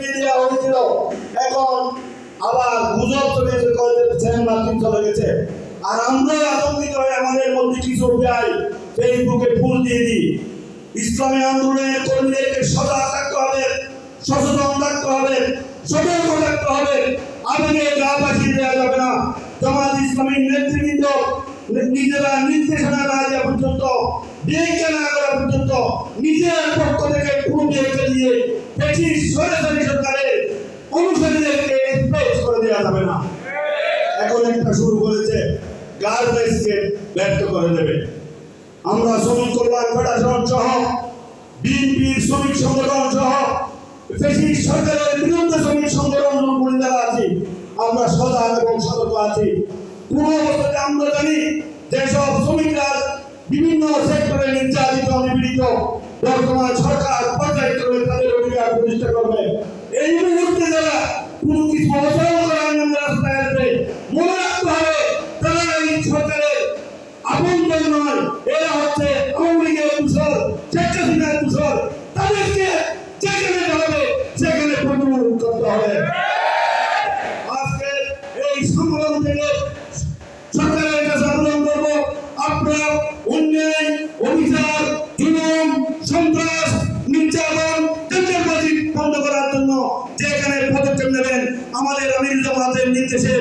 দিয়ে দেওয়া হয়েছিল, এখন আবার গুজব চলে মার্কিন চলে গেছে। আর আমরা আতঙ্কিত হয়ে আমাদের মধ্যে কিছু যাই ফেসবুকে ফুল দিয়ে দিই। ইসলামী আন্দোলনের কর্মীদেরকে সজাগ থাকতে হবে, সচেতন থাকতে হবে, সতর্ক থাকতে হবে। আবেগে গা ভাসিয়ে দেওয়া যাবে না। জামাত ইসলামীর নেতৃবৃন্দ নিজেরা নির্দেশনা না দেওয়া পর্যন্ত, বিয়েকে না করা পর্যন্ত, নিজের পক্ষ থেকে কোনো বিয়েকে দিয়ে ব্রিটিশ সরকারি সরকারের অনুসারীদেরকে স্পেস করে দেওয়া যাবে না। এখন একটা শুরু করেছে, গার্মেন্টসকে ব্যর্থ করে দেবে। আমরা শ্রমিক কল্যাণ ফেডারেশন সহ বিএনপির শ্রমিক সংগঠন সহ ব্রিটিশ সরকারের বিরুদ্ধে শ্রমিক সংগঠন করে যারা আছি, আমরা সজাগ এবং সতর্ক আছি। কোন অবস্থাতে আমরা জানি যেসব শ্রমিকরা বিভিন্ন সেক্টরে নির্যাতিত নিপীড়িত, বর্তমান সরকার পর্যায়ে তাদের অধিকার প্রতিষ্ঠা করবে। এই মুহূর্তে যারা কোনো কিছু অবসর করার জন্য রাস্তায় আসবে, মনে রাখতে হবে তারা এই সরকারের আপনজন নয়, এরা হচ্ছে আওয়ামী লীগের দূষর, শেখ হাসিনার দূষর। তাদেরকে যেখানে যাবে সেখানে প্রতিরোধ করতে হবে। আজকে এই সম্মেলন থেকে সরকারের কাছে আবেদন করব, আপনারা অন্যায়, অভিযান, জুলুম, সন্ত্রাস, নির্যাতন, টেন্ডারবাজি বন্ধ করার জন্য যেখানে পদক্ষেপ নেবেন আমাদের আমির জামাতের নির্দেশে